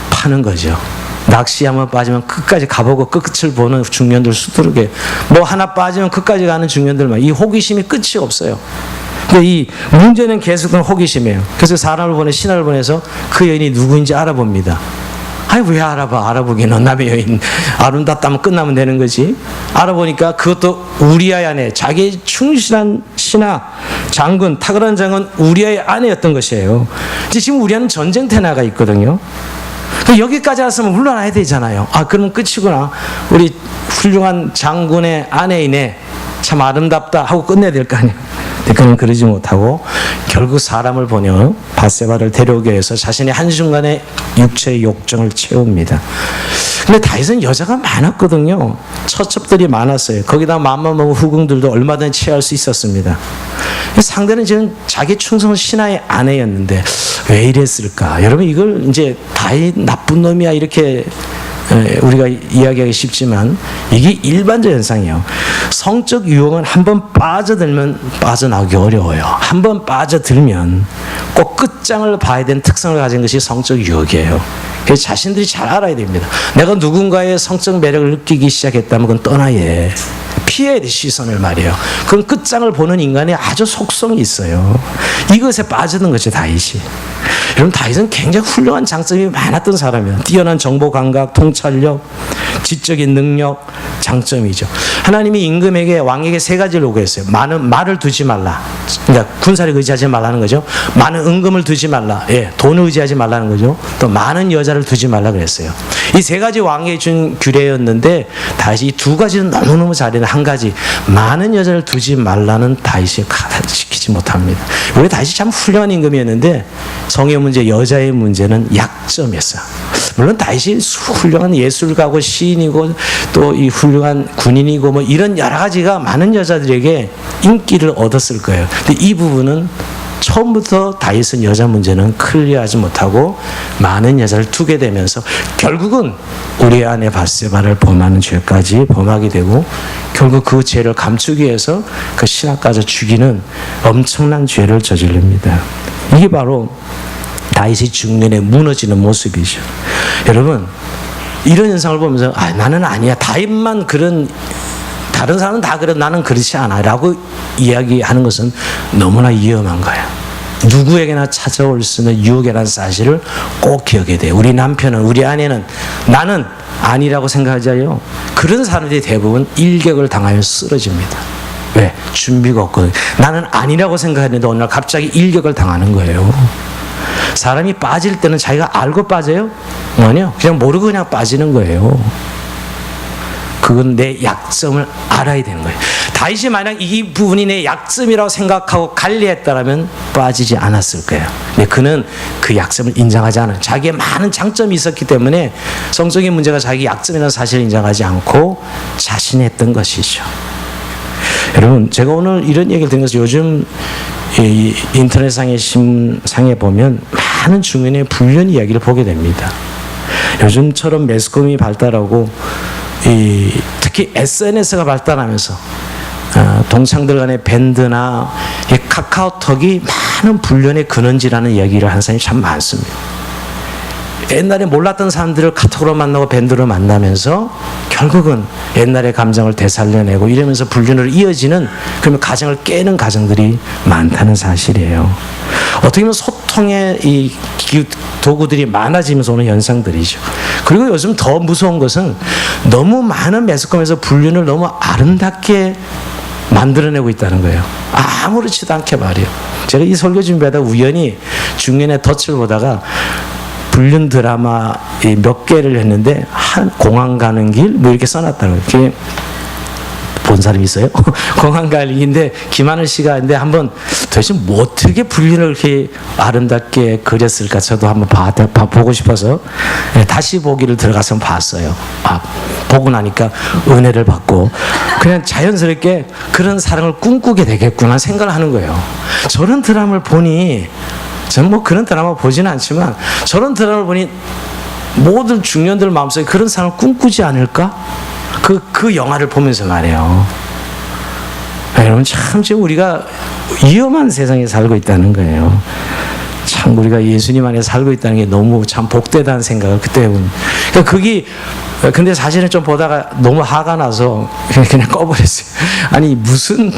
파는 거죠. 낚시 한번 빠지면 끝까지 가보고 끝을 보는 중년들 수두룩해. 뭐 하나 빠지면 끝까지 가는 중년들만. 이 호기심이 끝이 없어요. 근데 이 문제는 계속은 호기심이에요. 그래서 사람을 보내 신하를 보내서 그 여인이 누구인지 알아봅니다. 아니 왜 알아봐? 알아보기는 남의 여인 아름답다면 끝나면 되는 거지. 알아보니까 그것도 우리아의 아내, 자기의 충실한 신하 장군, 탁월한 장군 우리아의 아내였던 것이에요. 이제 지금 우리아는 전쟁터에 나가 있거든요. 여기까지 왔으면 물러나야 되잖아요. 아, 그럼 끝이구나. 우리 훌륭한 장군의 아내이네. 참 아름답다 하고 끝내야 될 거 아니에요. 그는 그러지 못하고 결국 사람을 보내어 밧세바를 데려오기 위해서 자신의 한순간의 육체의 욕정을 채웁니다. 근데 다윗은 여자가 많았거든요. 처첩들이 많았어요. 거기다 맘만 먹은 후궁들도 얼마든지 취할 수 있었습니다. 상대는 지금 자기 충성 신하의 아내였는데 왜 이랬을까? 여러분, 이걸 이제 다윗 나쁜 놈이야 이렇게 우리가 이야기하기 쉽지만 이게 일반적 현상이에요. 성적 유혹은 한번 빠져들면 빠져나오기 어려워요. 한번 빠져들면 꼭 끝장을 봐야 되는 특성을 가진 것이 성적 유혹이에요. 그래서 자신들이 잘 알아야 됩니다. 내가 누군가의 성적 매력을 느끼기 시작했다면 그건 떠나야 해. 피해야 돼, 시선을 말이에요. 그건 끝장을 보는 인간의 아주 속성이 있어요. 이것에 빠지는 것이 다윗이. 여러분, 다윗은 굉장히 훌륭한 장점이 많았던 사람이에요. 뛰어난 정보 감각, 통찰력, 지적인 능력, 장점이죠. 하나님이 임금에게 왕에게 세 가지를 요구했어요. 많은 말을 두지 말라. 그러니까 군사를 의지하지 말라는 거죠. 많은 은금을 두지 말라. 예, 돈을 의지하지 말라는 거죠. 또 많은 여자를 두지 말라 그랬어요. 이 세 가지 왕에게 준 규례였는데 다윗이 이 두 가지는 너무너무 잘해는 한 가지 많은 여자를 두지 말라는 다윗이 지키지 못합니다. 왜 다윗이 참 훌륭한 임금이었는데 성의 문제, 여자의 문제는 약점이었어요. 물론 다윗이 훌륭한 예술가고 시인이고 또 이 훌륭한 군인이고 뭐 이런 여러 가지가 많은 여자들에게 인기를 얻었을 거예요. 근데 이 부분은 처음부터 다윗은 여자 문제는 클리어하지 못하고 많은 여자를 두게 되면서 결국은 우리 아내 밧세바를 범하는 죄까지 범하게 되고 결국 그 죄를 감추기 위해서 그 신하까지 죽이는 엄청난 죄를 저지릅니다. 이게 바로 다윗이 중년에 무너지는 모습이죠. 여러분, 이런 현상을 보면서 나는 아니야. 다윗만 그런, 다른 사람은 다 그래, 나는 그렇지 않아 라고 이야기하는 것은 너무나 위험한 거야. 누구에게나 찾아올 수 있는 유혹이라는 사실을 꼭 기억해야 돼요. 우리 남편은, 우리 아내는 나는 아니라고 생각하자요. 그런 사람들이 대부분 일격을 당하며 쓰러집니다. 왜? 준비가 없거든요. 나는 아니라고 생각했는데 오늘 갑자기 일격을 당하는 거예요. 사람이 빠질 때는 자기가 알고 빠져요? 아니요. 그냥 모르고 그냥 빠지는 거예요. 그건 내 약점을 알아야 되는 거예요. 다윗이 만약 이 부분이 내 약점이라고 생각하고 관리했다면 빠지지 않았을 거예요. 근데 그는 그 약점을 인정하지 않아요. 자기의 많은 장점이 있었기 때문에 성적인 문제가 자기 약점이라는 사실을 인정하지 않고 자신했던 것이죠. 여러분, 제가 오늘 이런 얘기를 드린 것은 요즘 이 인터넷상의 신상에 보면 많은 중년의 불륜 이야기를 보게 됩니다. 요즘처럼 매스컴이 발달하고 특히 SNS가 발달하면서 동창들 간의 밴드나 카카오톡이 많은 불륜의 근원지라는 이야기를 하는 사람이 참 많습니다. 옛날에 몰랐던 사람들을 카톡으로 만나고 밴드로 만나면서 결국은 옛날의 감정을 되살려내고 이러면서 불륜으로 이어지는, 그러면 가정을 깨는 가정들이 많다는 사실이에요. 어떻게 보면 소통의 이 도구들이 많아지면서 오는 현상들이죠. 그리고 요즘 더 무서운 것은 너무 많은 매스컴에서 불륜을 너무 아름답게 만들어내고 있다는 거예요. 아무렇지도 않게 말이에요. 제가 이 설교 준비하다 우연히 중년의 덫을 보다가 불륜 드라마 몇 개를 했는데 한 공항 가는 길 뭐 이렇게 써놨다는 거예요. 본 사람이 있어요? 공항 가는 길인데 김하늘 씨가 있는데 한번 도대체 뭐 어떻게 불륜을 그렇게 아름답게 그렸을까 저도 한번 보고 싶어서 다시 보기를 들어가서 봤어요. 보고 나니까 은혜를 받고 그냥 자연스럽게 그런 사랑을 꿈꾸게 되겠구나 생각을 하는 거예요. 저런 드라마를 보니 저는 뭐 그런 드라마 보지는 않지만 저런 드라마를 보니 모든 중년들 마음속에 그런 사랑을 꿈꾸지 않을까? 그 영화를 보면서 말이에요. 여러분 참 지금 우리가 위험한 세상에 살고 있다는 거예요. 참 우리가 예수님 안에 살고 있다는 게 너무 참 복되다는 생각을 그때 그러니까 근데 사실은 좀 보다가 너무 화가 나서 그냥 꺼버렸어요. 아니 무슨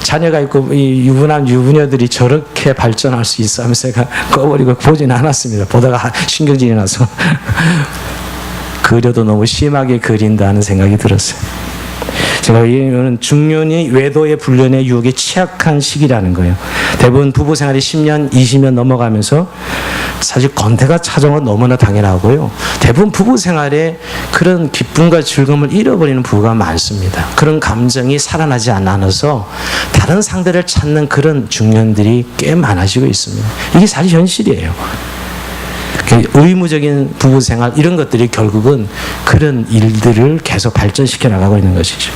자녀가 있고 이 유부남 유부녀들이 저렇게 발전할 수 있어 하면서 제가 꺼버리고 보진 않았습니다. 보다가 신경질이 나서 그려도 너무 심하게 그린다는 생각이 들었어요. 제가 이거는 중년이 외도의 불륜의 유혹에 취약한 시기라는 거예요. 대부분 부부 생활이 10년, 20년 넘어가면서 사실 권태가 찾아온 건 너무나 당연하고요. 대부분 부부 생활에 그런 기쁨과 즐거움을 잃어버리는 부부가 많습니다. 그런 감정이 살아나지 않아서 다른 상대를 찾는 그런 중년들이 꽤 많아지고 있습니다. 이게 사실 현실이에요. 의무적인 부부 생활 이런 것들이 결국은 그런 일들을 계속 발전시켜 나가고 있는 것이죠.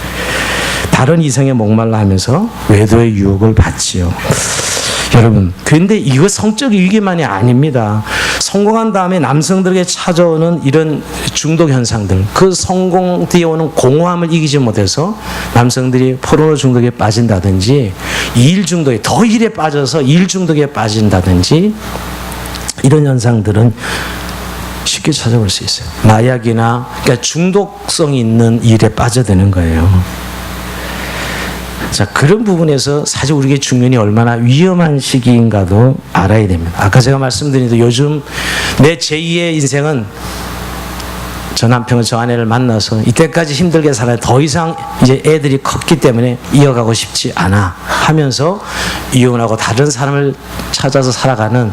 다른 이성에 목말라 하면서 외도의 유혹을 받지요. 여러분, 그런데 이거 성적 위기만이 아닙니다. 성공한 다음에 남성들에게 찾아오는 이런 중독 현상들, 그 성공 뒤에 오는 공허함을 이기지 못해서 남성들이 포르노 중독에 빠진다든지 일 중독에 더 일에 빠져서 일 중독에 빠진다든지 이런 현상들은 쉽게 찾아볼 수 있어요. 마약이나 그러니까 중독성이 있는 일에 빠져드는 거예요. 자, 그런 부분에서 사실 우리의 중년이 얼마나 위험한 시기인가도 알아야 됩니다. 아까 제가 말씀드린 대로 요즘 내 제2의 인생은 저 남편과 저 아내를 만나서 이때까지 힘들게 살아야 더 이상 이제 애들이 컸기 때문에 이어가고 싶지 않아 하면서 이혼하고 다른 사람을 찾아서 살아가는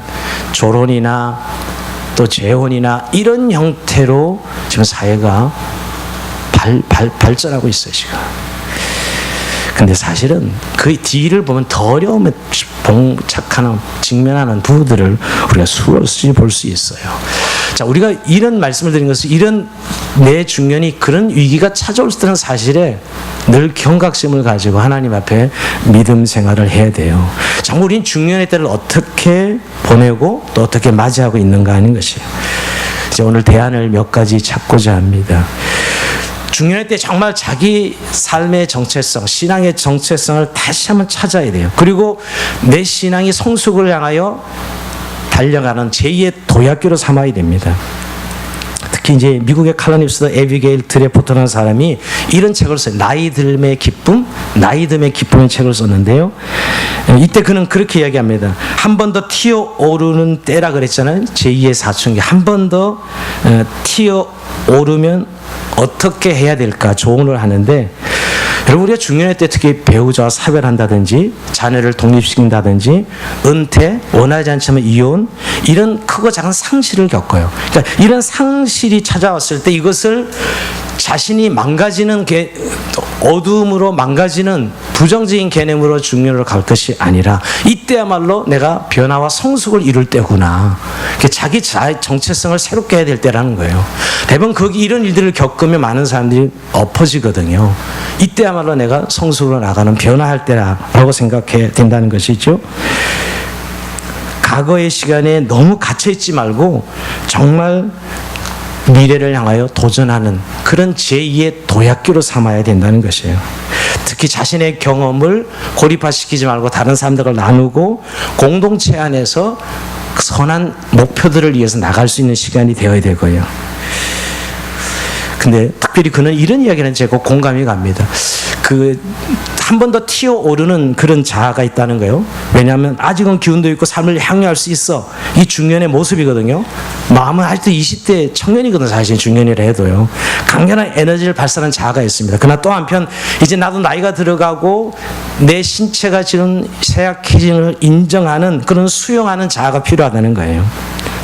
조론이나 또 재혼이나 이런 형태로 지금 사회가 발전하고 있어요, 지금. 근데 사실은 그 뒤를 보면 더 어려움에 봉착하는, 직면하는 부부들을 우리가 수없이 볼 수 있어요. 자, 우리가 이런 말씀을 드린 것은 이런 내 중년이 그런 위기가 찾아올 때는 사실에 늘 경각심을 가지고 하나님 앞에 믿음 생활을 해야 돼요. 정말 우린 중년의 때를 어떻게 보내고 또 어떻게 맞이하고 있는가 하는 것이에요. 이제 오늘 대안을 몇 가지 찾고자 합니다. 중년의 때 정말 자기 삶의 정체성, 신앙의 정체성을 다시 한번 찾아야 돼요. 그리고 내 신앙이 성숙을 향하여 달려가는 제2의 도약기로 삼아야 됩니다. 특히 이제 미국의 칼럼니스트 에비게일 드레포터라는 사람이 이런 책을 써요. 나이 듦의 기쁨, 나이 듦의 기쁨의 책을 썼는데요. 이때 그는 그렇게 이야기합니다. 한 번 더 튀어 오르는 때라 그랬잖아요. 제2의 사춘기. 한 번 더 튀어 오르면 어떻게 해야 될까 조언을 하는데, 여러분 우리가 중년의 때 특히 배우자와 사별한다든지 자녀를 독립시킨다든지 은퇴, 원하지 않지만 이혼, 이런 크고 작은 상실을 겪어요. 그러니까 이런 상실이 찾아왔을 때 이것을 자신이 망가지는 어둠으로 망가지는 부정적인 개념으로 중년으로 갈 것이 아니라 이때야말로 내가 변화와 성숙을 이룰 때구나. 자기 정체성을 새롭게 해야 될 때라는 거예요. 대부분 이런 일들을 겪으면 많은 사람들이 엎어지거든요. 이때야말로 내가 성숙으로 나가는 변화할 때라고 생각해야 된다는 것이죠. 과거의 시간에 너무 갇혀있지 말고 정말 미래를 향하여 도전하는 그런 제2의 도약기로 삼아야 된다는 것이에요. 특히 자신의 경험을 고립화시키지 말고 다른 사람들과 나누고 공동체 안에서 선한 목표들을 위해서 나갈 수 있는 시간이 되어야 되고요. 근데 특별히 그는 이런 이야기는 제가 공감이 갑니다. 한 번 더 튀어오르는 그런 자아가 있다는 거예요. 왜냐하면 아직은 기운도 있고 삶을 향유할 수 있어. 이 중년의 모습이거든요. 마음은 아직도 20대 청년이거든, 사실 중년이라 해도요. 강렬한 에너지를 발산하는 자아가 있습니다. 그러나 또 한편 이제 나도 나이가 들어가고 내 신체가 지금 쇠약해지는 걸 인정하는 그런 수용하는 자아가 필요하다는 거예요.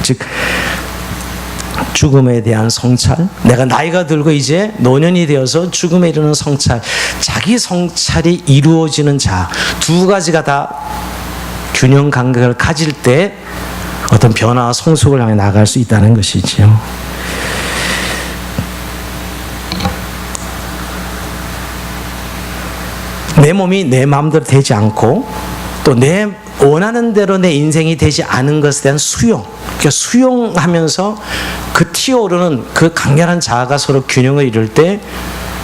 즉 죽음에 대한 성찰, 내가 나이가 들고 이제 노년이 되어서 죽음에 이르는 성찰, 자기 성찰이 이루어지는 자, 두 가지가 다 균형 감각을 가질 때 어떤 변화와 성숙을 향해 나갈 수 있다는 것이지요. 내 몸이 내 마음대로 되지 않고 또 내 원하는 대로 내 인생이 되지 않은 것에 대한 수용, 그러니까 수용하면서 그 튀어오르는 그 강렬한 자아가 서로 균형을 이룰 때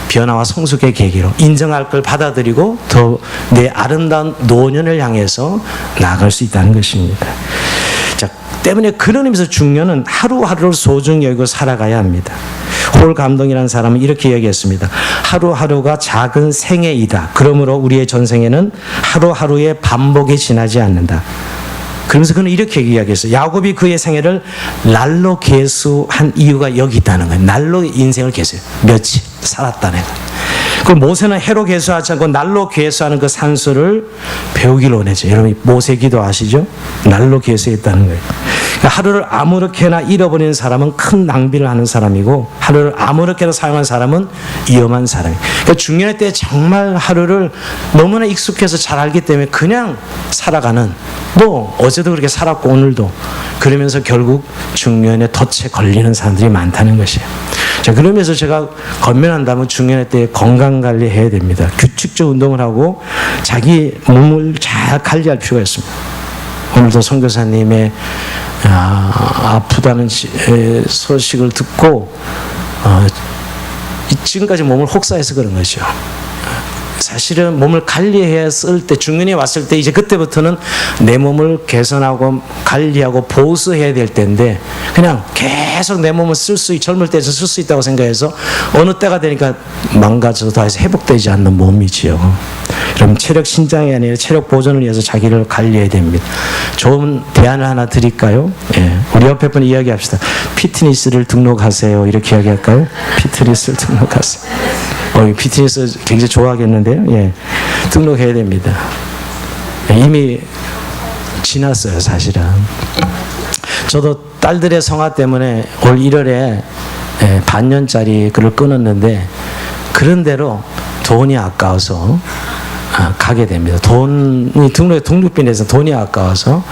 변화와 성숙의 계기로 인정할 걸 받아들이고 더 내 아름다운 노년을 향해서 나아갈 수 있다는 것입니다. 자, 때문에 그런 의미에서 중년은 하루하루를 소중히 여기고 살아가야 합니다. 홀 감독이라는 사람은 이렇게 얘기했습니다. 하루하루가 작은 생애이다. 그러므로 우리의 전생에는 하루하루의 반복에 지나지 않는다. 그러면서 그는 이렇게 이야기했어요. 야곱이 그의 생애를 날로 계수한 이유가 여기 있다는 거예요. 날로 인생을 계수해요. 며칠 살았다는 거예요. 그 모세는 해로 계수하지 않고 날로 계수하는 그 산수를 배우기를 원했죠. 여러분 모세 기도 아시죠? 날로 계수했다는 거예요. 그러니까 하루를 아무렇게나 잃어버리는 사람은 큰 낭비를 하는 사람이고 하루를 아무렇게나 사용한 사람은 위험한 사람이에요. 그러니까 중년의 때 정말 하루를 너무나 익숙해서 잘 알기 때문에 그냥 살아가는, 뭐 어제도 그렇게 살았고 오늘도 그러면서 결국 중년의 덫에 걸리는 사람들이 많다는 것이에요. 자, 그러면서 제가 건면한다면 중년의 때 건강 관리해야 됩니다. 규칙적 운동을 하고 자기 몸을 잘 관리할 필요가 있습니다. 오늘도 선교사님의 아프다는 소식을 듣고 지금까지 몸을 혹사해서 그런 거죠. 사실은 몸을 관리해야 쓸 때, 중년이 왔을 때 이제 그때부터는 내 몸을 개선하고 관리하고 보수해야 될 때인데 그냥 계속 내 몸을 젊을 때에서 쓸 수 있다고 생각해서 어느 때가 되니까 망가져서 다시 회복되지 않는 몸이지요. 그럼 체력 신장이 아니라 체력 보존을 위해서 자기를 관리해야 됩니다. 좋은 대안을 하나 드릴까요? 예. 우리 옆에 분 이야기합시다. 피트니스를 등록하세요. 이렇게 이야기할까요? 피트니스를 등록하세요. 피트니스 굉장히 좋아하겠는데요. 예. 등록해야 됩니다. 이미 지났어요, 사실은. 저도 딸들의 성화 때문에 올 1월에 반년짜리 그걸 끊었는데 그런 대로 돈이 아까워서 가게 됩니다. 등록비 내서 돈이 아까워서.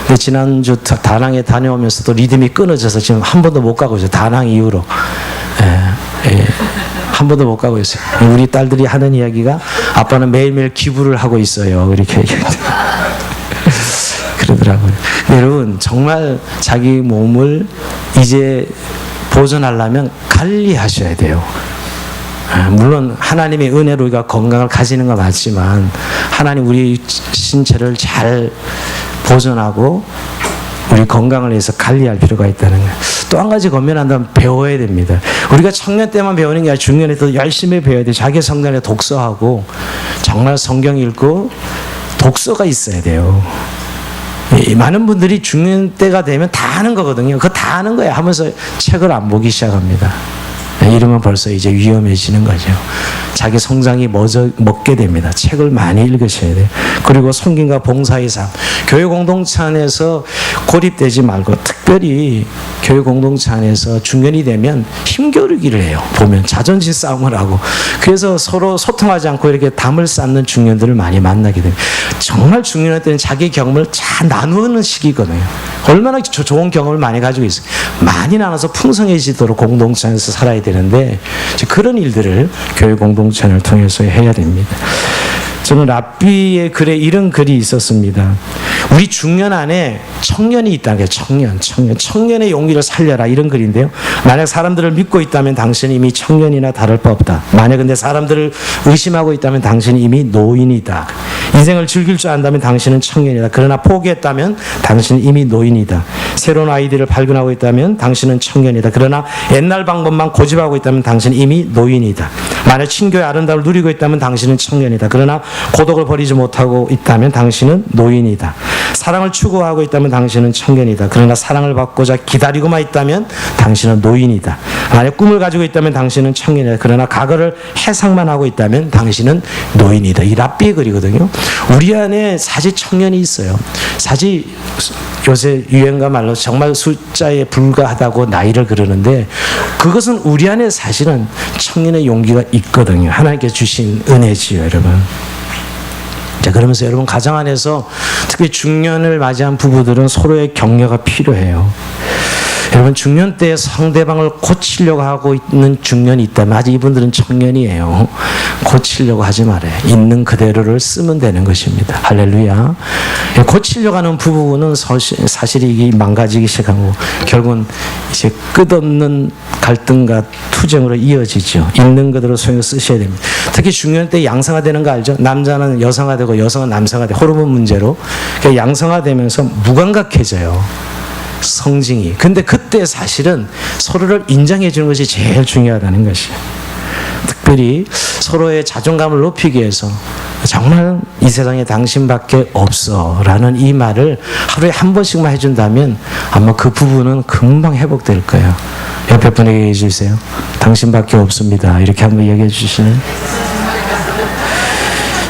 근데 지난주 다낭에 다녀오면서도 리듬이 끊어져서 지금 한 번도 못 가고 있어요. 다낭 이후로. 한 번도 못 가고 있어요. 우리 딸들이 하는 이야기가 아빠는 매일매일 기부를 하고 있어요. 이렇게 그러더라고요. 여러분 정말 자기 몸을 이제 보존하려면 관리하셔야 돼요. 물론 하나님의 은혜로 우리가 건강을 가지는 건 맞지만 하나님 우리 신체를 잘 보존하고 우리 건강을 위해서 관리할 필요가 있다는 거예요. 또 한 가지 건면한다면 배워야 됩니다. 우리가 청년 때만 배우는 게 아니라 중년에도 열심히 배워야 돼요. 자기 성장에 독서하고 정말 성경 읽고 독서가 있어야 돼요. 많은 분들이 중년 때가 되면 다 아는 거거든요. 그거 다 아는 거예요 하면서 책을 안 보기 시작합니다. 이러면 벌써 이제 위험해지는 거죠. 자기 성장이 먹게 됩니다. 책을 많이 읽으셔야 돼요. 그리고 섬김과 봉사의 삶. 교회 공동체 안에서 고립되지 말고 특별히 교회 공동체 안에서 중년이 되면 힘겨루기를 해요. 보면 자존심 싸움을 하고 그래서 서로 소통하지 않고 이렇게 담을 쌓는 중년들을 많이 만나게 됩니다. 정말 중년할 때는 자기 경험을 잘 나누는 시기거든요. 얼마나 좋은 경험을 많이 가지고 있어요. 많이 나눠서 풍성해지도록 공동체 안에서 살아야 되는데 그런 일들을 교회 공동체를 통해서 해야 됩니다. 저는 랍비의 글에 이런 글이 있었습니다. 우리 중년 안에 청년이 있다는 게 청년의 용기를 살려라 이런 글인데요. 만약 사람들을 믿고 있다면 당신은 이미 청년이나 다를 바 없다. 만약 근데 사람들을 의심하고 있다면 당신은 이미 노인이다. 인생을 즐길 줄 안다면 당신은 청년이다. 그러나 포기했다면 당신은 이미 노인이다. 새로운 아이디어를 발견하고 있다면 당신은 청년이다. 그러나 옛날 방법만 고집하고 있다면 당신은 이미 노인이다. 만약 친교의 아름다움을 누리고 있다면 당신은 청년이다. 그러나 고독을 버리지 못하고 있다면 당신은 노인이다. 사랑을 추구하고 있다면 당신은 청년이다. 그러나 사랑을 받고자 기다리고만 있다면 당신은 노인이다. 만약 꿈을 가지고 있다면 당신은 청년이다. 그러나 과거를 해상만 하고 있다면 당신은 노인이다. 이 랍비의 글이거든요. 우리 안에 사실 청년이 있어요. 사실 요새 유행가 말로 정말 숫자에 불과하다고 나이를 그러는데 그것은 우리 안에 사실은 청년의 용기가 있거든요. 하나님께서 주신 은혜지요, 여러분. 자, 그러면서 여러분 가정 안에서 특히 중년을 맞이한 부부들은 서로의 격려가 필요해요. 여러분 중년 때 상대방을 고치려고 하고 있는 중년이 있다면 아직 이분들은 청년이에요. 고치려고 하지 말아요. 있는 그대로를 쓰면 되는 것입니다. 할렐루야. 고치려고 하는 부부는 사실 이게 망가지기 시작하고 결국은 이제 끝없는 갈등과 투쟁으로 이어지죠. 있는 그대로 소용을 쓰셔야 됩니다. 특히 중년 때 양성화되는 거 알죠? 남자는 여성화되고 여성은 남성화되고 호르몬 문제로 양성화되면서 무감각해져요. 성징이. 근데 그때 사실은 서로를 인정해 주는 것이 제일 중요하다는 것이에요. 특별히 서로의 자존감을 높이기 위해서 정말 이 세상에 당신밖에 없어 라는 이 말을 하루에 한 번씩만 해준다면 아마 그 부부는 금방 회복될 거예요. 옆에 분에게 얘기해 주세요. 당신밖에 없습니다. 이렇게 한번 얘기해 주시네.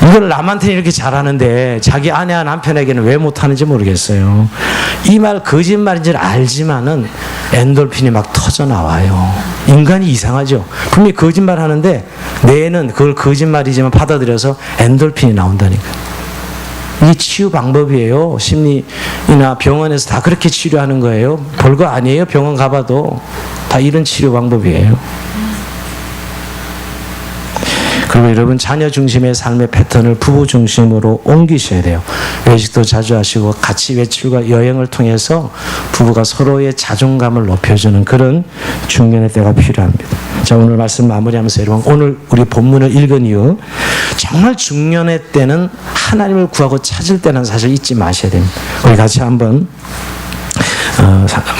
이걸 남한테는 이렇게 잘하는데 자기 아내와 남편에게는 왜 못하는지 모르겠어요. 이 말 거짓말인지 알지만은 엔돌핀이 막 터져 나와요. 인간이 이상하죠. 분명히 거짓말 하는데 뇌는 그걸 거짓말이지만 받아들여서 엔돌핀이 나온다니까. 이게 치유 방법이에요. 심리나 병원에서 다 그렇게 치료하는 거예요. 별거 아니에요. 병원 가봐도 다 이런 치료 방법이에요. 그리고 여러분 자녀 중심의 삶의 패턴을 부부 중심으로 옮기셔야 돼요. 외식도 자주 하시고 같이 외출과 여행을 통해서 부부가 서로의 자존감을 높여주는 그런 중년의 때가 필요합니다. 자, 오늘 말씀 마무리하면서 여러분 오늘 우리 본문을 읽은 이유 정말 중년의 때는 하나님을 구하고 찾을 때는 사실 잊지 마셔야 됩니다. 우리 같이 한번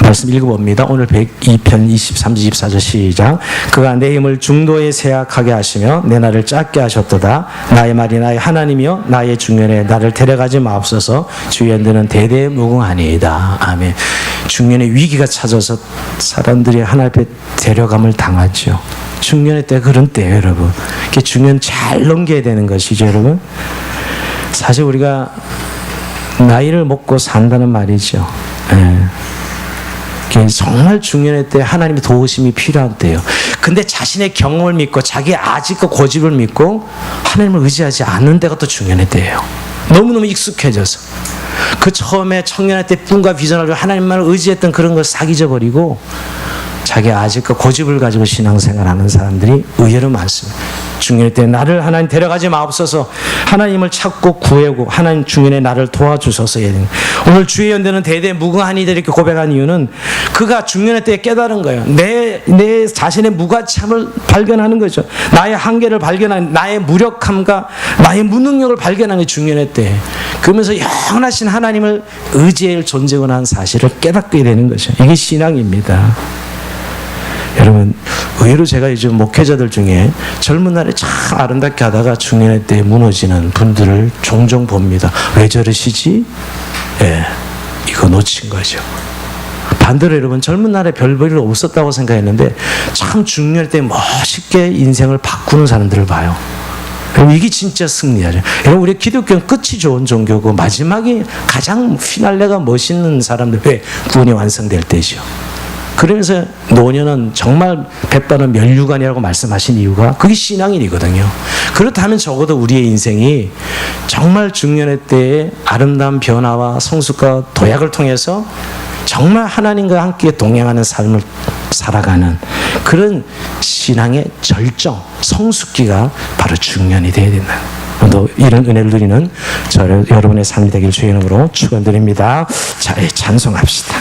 말씀 읽어봅니다. 오늘 102편 23절 24절 시작. 그가 내 힘을 중도에 세약하게 하시며 내 날을 짧게 하셨도다. 나의 말이 나의 하나님이여 나의 중년에 나를 데려가지 마옵소서. 주의 연대는 대대무궁하니이다. 아멘. 중년의 위기가 찾아서 사람들이 하나님 앞에 데려감을 당하죠. 중년의 때 그런 때예요, 여러분. 이렇게 중년 잘 넘겨야 되는 것이죠, 여러분. 사실 우리가 나이를 먹고 산다는 말이죠. 정말 중년의 때 하나님의 도우심이 필요한 때예요. 근데 자신의 경험을 믿고 자기의 아직과 고집을 믿고 하나님을 의지하지 않는 때가 또 중년의 때예요. 너무너무 익숙해져서 그 처음에 청년의 때 꿈과 비전을 가지고 하나님만을 의지했던 그런 걸 싹 잊어버리고 자기 아직과 고집을 가지고 신앙생활하는 사람들이 의외로 많습니다. 중년의 때 나를 하나님 데려가지 마옵소서. 하나님을 찾고 구하고 하나님 중년에 나를 도와주소서. 오늘 주의 연대는 대대무궁하니이다 이렇게 고백한 이유는 그가 중년의 때에 깨달은 거예요. 내 자신의 무가참을 발견하는 거죠. 나의 한계를 발견하는 나의 무력함과 나의 무능력을 발견하는 게 중년의 때. 그러면서 영원하신 하나님을 의지할 존재구나 하는 사실을 깨닫게 되는 거죠. 이게 신앙입니다. 여러분 의외로 제가 요즘 목회자들 중에 젊은 날에 참 아름답게 하다가 중년의 때에 무너지는 분들을 종종 봅니다. 왜 저러시지? 이거 놓친 거죠. 반대로 여러분 젊은 날에 별 볼일 없었다고 생각했는데 참 중년의 때에 멋있게 인생을 바꾸는 사람들을 봐요. 여러분 이게 진짜 승리하죠. 여러분 우리 기독교는 끝이 좋은 종교고 마지막에 가장 피날레가 멋있는 사람들 왜 구원이 완성될 때죠. 그러면서 노년은 정말 백발은 면류관이라고 말씀하신 이유가 그게 신앙인이거든요. 그렇다면 적어도 우리의 인생이 정말 중년의 때의 아름다운 변화와 성숙과 도약을 통해서 정말 하나님과 함께 동행하는 삶을 살아가는 그런 신앙의 절정, 성숙기가 바로 중년이 되어야 된다. 또 이런 은혜를 누리는 여러분의 삶이 되길 주의 이름으로 축원드립니다. 자, 찬송합시다.